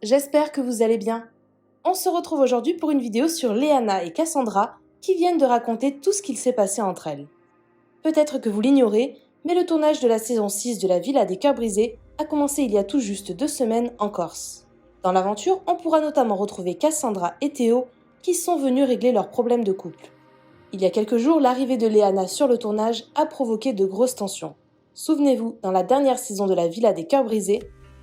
j'espère que vous allez bien. On se retrouve aujourd'hui pour une vidéo sur Léana et Cassandra qui viennent de raconter tout ce qu'il s'est passé entre elles. Peut-être que vous l'ignorez, mais le tournage de la saison 6 de la Villa des Cœurs Brisés a commencé il y a tout juste 2 semaines en Corse. Dans l'aventure, on pourra notamment retrouver Cassandra et Théo qui sont venus régler leurs problèmes de couple. Il y a quelques jours, l'arrivée de Léana sur le tournage a provoqué de grosses tensions. Souvenez-vous, dans la dernière saison de la Villa des Cœurs Brisés,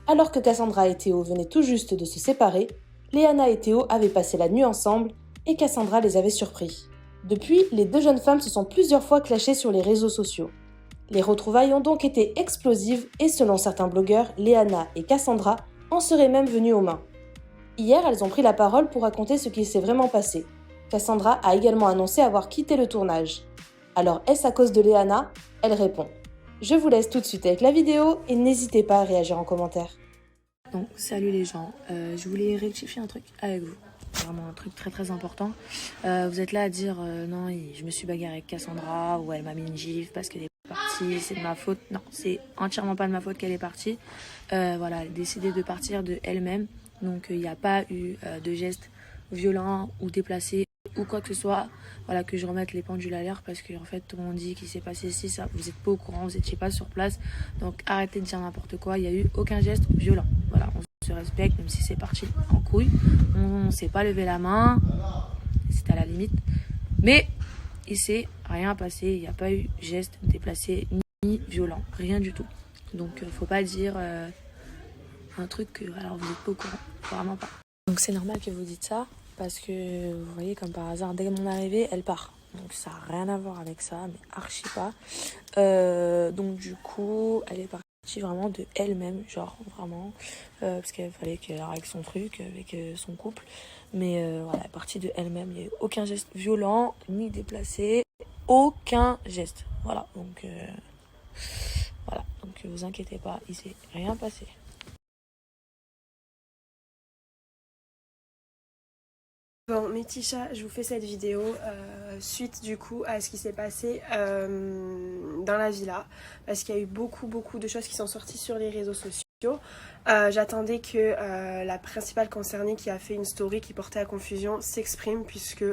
alors que Cassandra et Théo venaient tout juste de se séparer, Léana et Théo avaient passé la nuit ensemble et Cassandra les avait surpris. Depuis, les deux jeunes femmes se sont plusieurs fois clashées sur les réseaux sociaux. Les retrouvailles ont donc été explosives et selon certains blogueurs, Léana et Cassandra en seraient même venues aux mains. Hier, elles ont pris la parole pour raconter ce qui s'est vraiment passé. Cassandra a également annoncé avoir quitté le tournage. Alors est-ce à cause de Léana ? Elle répond. Je vous laisse tout de suite avec la vidéo et n'hésitez pas à réagir en commentaire. Donc salut les gens, je voulais rectifier un truc avec vous, vraiment un truc très important. Vous êtes là à dire non, je me suis bagarrée avec Cassandra ou elle m'a mis une gifle parce qu'elle est partie, c'est de ma faute. Non, c'est entièrement pas de ma faute qu'elle est partie. Voilà, elle a décidé de partir de elle-même, donc il n'y a pas eu de gestes violents ou déplacés ou quoi que ce soit. Voilà, que je remette les pendules à l'heure parce que en fait tout le monde dit qu'il s'est passé ici, ça, vous n'êtes pas au courant, vous n'étiez pas sur place, donc arrêtez de dire n'importe quoi. Il n'y a eu aucun geste violent. Voilà, on se respecte même si c'est parti en couille, on ne s'est pas levé la main, c'était à la limite, mais il s'est rien passé, il n'y a pas eu geste déplacé ni violent, rien du tout. Donc faut pas dire un truc que alors vous n'êtes pas au courant, vraiment pas. Donc c'est normal que vous dites ça. Parce que, vous voyez, comme par hasard, dès mon arrivée, elle part. Donc ça n'a rien à voir avec ça, mais archi pas. Donc du coup, elle est partie vraiment de elle-même, genre vraiment. Parce qu'il fallait qu'elle règle son truc avec son couple. Mais voilà, elle est partie de elle-même. Il n'y a eu aucun geste violent, ni déplacé. Aucun geste. Voilà, donc vous inquiétez pas, il s'est rien passé. Bon, Métisha, je vous fais cette vidéo suite du coup à ce qui s'est passé dans la villa, parce qu'il y a eu beaucoup de choses qui sont sorties sur les réseaux sociaux. J'attendais que la principale concernée qui a fait une story qui portait à confusion s'exprime, puisque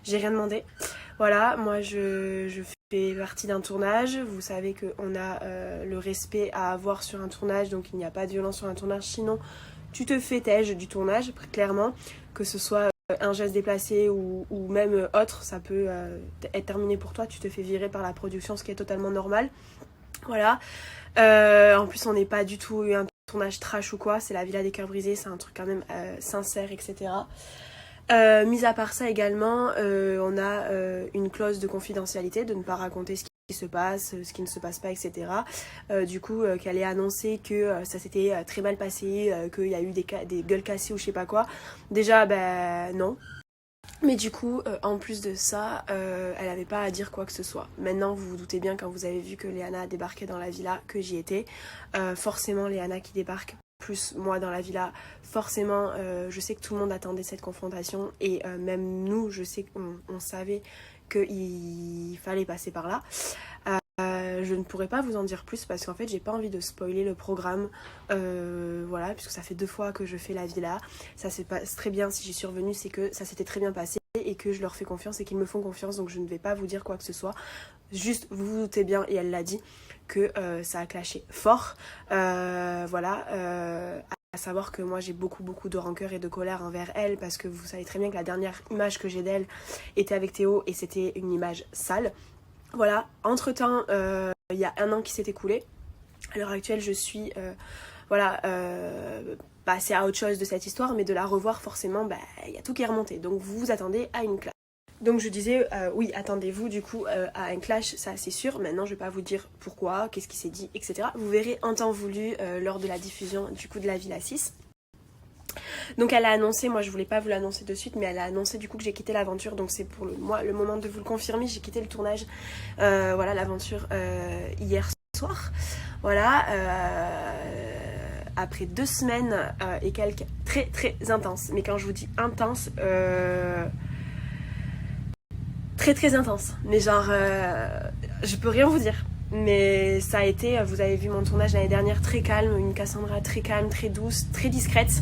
j'ai rien demandé. Voilà, moi je fais partie d'un tournage, vous savez qu'on a le respect à avoir sur un tournage, donc il n'y a pas de violence sur un tournage, sinon tu te fais tège du tournage, clairement, que ce soit un geste déplacé ou même autre, ça peut être terminé pour toi, tu te fais virer par la production, ce qui est totalement normal. Voilà. En plus, on n'est pas du tout un tournage trash ou quoi, c'est la Villa des Cœurs Brisés, c'est un truc quand même sincère, etc. Mis à part ça également, on a une clause de confidentialité, de ne pas raconter ce qui se passe, ce qui ne se passe pas, etc. Du coup, qu'elle ait annoncé que ça s'était très mal passé, qu'il y a eu des gueules cassées ou je sais pas quoi. Déjà, non. Mais du coup, en plus de ça, elle n'avait pas à dire quoi que ce soit. Maintenant, vous vous doutez bien quand vous avez vu que Léana a débarqué dans la villa, que j'y étais. Forcément, Léana qui débarque, plus moi dans la villa, forcément, je sais que tout le monde attendait cette confrontation. Et même nous, je sais qu'on savait qu'il fallait passer par là. Je ne pourrais pas vous en dire plus parce qu'en fait j'ai pas envie de spoiler le programme, voilà, puisque ça fait 2 fois que je fais la villa. Ça se passe très bien, si j'y suis revenue c'est que ça s'était très bien passé et que je leur fais confiance et qu'ils me font confiance, donc je ne vais pas vous dire quoi que ce soit. Juste vous vous doutez bien, et elle l'a dit, que ça a clashé fort, voilà, à savoir que moi j'ai beaucoup de rancœur et de colère envers elle, parce que vous savez très bien que la dernière image que j'ai d'elle était avec Théo et c'était une image sale. Voilà, entre temps, il y a 1 an qui s'est écoulé. À l'heure actuelle, je suis passée à autre chose de cette histoire, mais de la revoir, forcément, il y a tout qui est remonté. Donc vous vous attendez à une clash. Donc je disais, oui, attendez-vous du coup à un clash, ça c'est sûr. Maintenant, je vais pas vous dire pourquoi, qu'est-ce qui s'est dit, etc. Vous verrez en temps voulu lors de la diffusion du coup de la Villa 6. Donc elle a annoncé, moi je voulais pas vous l'annoncer de suite, mais elle a annoncé du coup que j'ai quitté l'aventure, donc c'est pour moi le moment de vous le confirmer. J'ai quitté le tournage, voilà, l'aventure hier soir, voilà, après 2 semaines et quelques très intenses. Mais quand je vous dis intense, très intense, mais genre je peux rien vous dire. Mais ça a été, vous avez vu mon tournage l'année dernière, très calme, une Cassandra très calme, très douce, très discrète.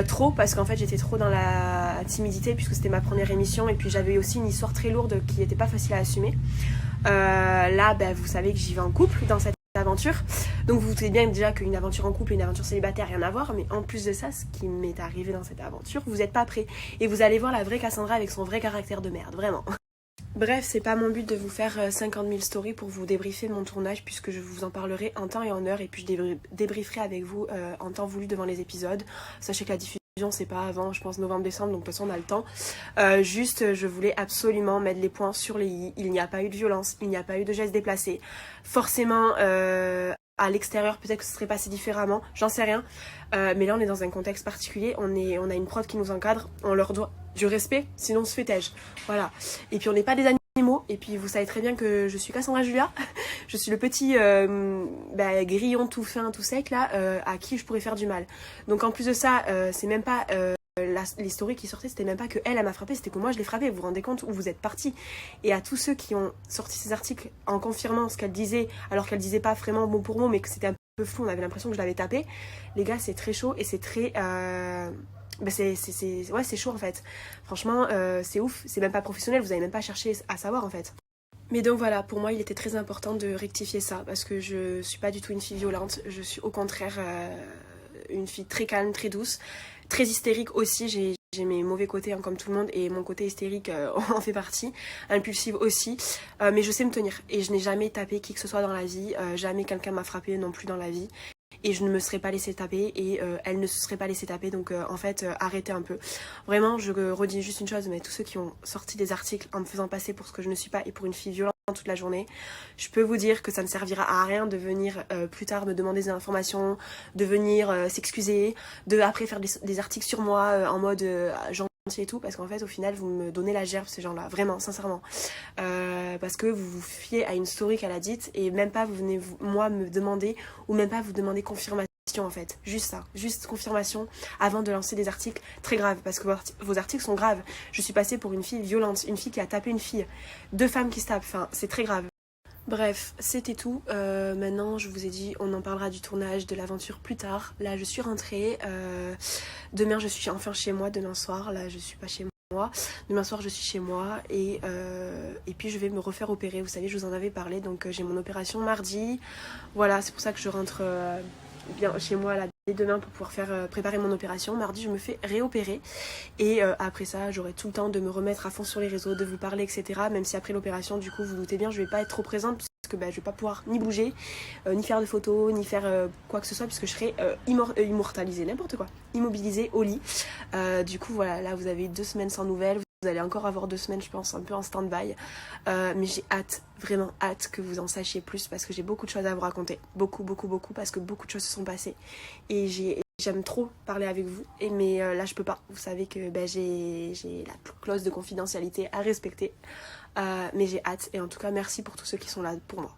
Trop, parce qu'en fait j'étais trop dans la timidité puisque c'était ma première émission et puis j'avais aussi une histoire très lourde qui n'était pas facile à assumer. Là, vous savez que j'y vais en couple dans cette aventure. Donc vous vous doutez bien déjà qu'une aventure en couple et une aventure célibataire, rien à voir. Mais en plus de ça, ce qui m'est arrivé dans cette aventure, vous n'êtes pas prêts. Et vous allez voir la vraie Cassandra avec son vrai caractère de merde, vraiment. Bref, c'est pas mon but de vous faire 50 000 stories pour vous débriefer mon tournage puisque je vous en parlerai en temps et en heure et puis je débrieferai avec vous en temps voulu devant les épisodes. Sachez que la diffusion c'est pas avant, je pense, novembre-décembre, donc de toute façon on a le temps. Juste, je voulais absolument mettre les points sur les i. Il n'y a pas eu de violence, il n'y a pas eu de gestes déplacés. Forcément, à l'extérieur, peut-être que ce serait passé différemment, j'en sais rien. Mais là, on est dans un contexte particulier, on a une prod qui nous encadre, on leur doit du respect, sinon on se fait têche. Voilà. Et puis on n'est pas des animaux, et puis vous savez très bien que je suis Cassandra Julia, je suis le petit grillon tout fin, tout sec là, à qui je pourrais faire du mal. Donc en plus de ça, c'est même pas... les stories qui sortaient, c'était même pas que elle m'a frappé, c'était que moi je l'ai frappé. Vous vous rendez compte où vous êtes partis? Et à tous ceux qui ont sorti ces articles en confirmant ce qu'elle disait, alors qu'elle disait pas vraiment mot pour mot, mais que c'était un peu flou, on avait l'impression que je l'avais tapé. Les gars, c'est très chaud et c'est très... c'est chaud en fait. Franchement, c'est ouf, c'est même pas professionnel, vous avez même pas cherché à savoir en fait. Mais donc voilà, pour moi il était très important de rectifier ça parce que je suis pas du tout une fille violente, je suis au contraire une fille très calme, très douce, très hystérique aussi. J'ai mes mauvais côtés comme tout le monde et mon côté hystérique en fait partie, impulsive aussi, mais je sais me tenir et je n'ai jamais tapé qui que ce soit dans la vie, jamais quelqu'un m'a frappé non plus dans la vie. Et je ne me serais pas laissée taper et elle ne se serait pas laissée taper, donc en fait arrêtez un peu. Vraiment, je redis juste une chose, mais tous ceux qui ont sorti des articles en me faisant passer pour ce que je ne suis pas et pour une fille violente toute la journée, je peux vous dire que ça ne servira à rien de venir plus tard me demander des informations, de venir s'excuser, de après faire des articles sur moi en mode gentil et tout, parce qu'en fait au final vous me donnez la gerbe ces gens-là, vraiment, sincèrement. Parce que vous vous fiez à une story qu'elle a dite et même pas vous venez moi me demander ou même pas vous demander confirmation en fait, juste ça, juste confirmation avant de lancer des articles très graves parce que vos articles sont graves. Je suis passée pour une fille violente, une fille qui a tapé une fille, 2 femmes qui se tapent, enfin c'est très grave. Bref, c'était tout. Maintenant, je vous ai dit, on en parlera du tournage, de l'aventure plus tard. Là, je suis rentrée. Demain, je suis enfin chez moi. Demain soir, là, je suis pas chez moi. Demain soir, je suis chez moi. Et puis, je vais me refaire opérer. Vous savez, je vous en avais parlé. Donc, j'ai mon opération mardi. Voilà, c'est pour ça que je rentre bien chez moi là dès demain pour pouvoir préparer mon opération. Mardi, je me fais réopérer. Et après ça, j'aurai tout le temps de me remettre à fond sur les réseaux, de vous parler, etc. Même si après l'opération, du coup, vous doutez bien, je vais pas être trop présente parce que je vais pas pouvoir ni bouger, ni faire de photos, ni faire quoi que ce soit puisque je serai immortalisée, n'importe quoi, immobilisée au lit. Du coup, voilà, là, vous avez 2 semaines sans nouvelles. Vous allez encore avoir 2 semaines, je pense, un peu en stand-by. Mais j'ai hâte, vraiment hâte que vous en sachiez plus parce que j'ai beaucoup de choses à vous raconter. Beaucoup, beaucoup, beaucoup, parce que beaucoup de choses se sont passées. Et j'aime trop parler avec vous, mais là je peux pas. Vous savez que j'ai la clause de confidentialité à respecter. Mais j'ai hâte. Et en tout cas, merci pour tous ceux qui sont là pour moi.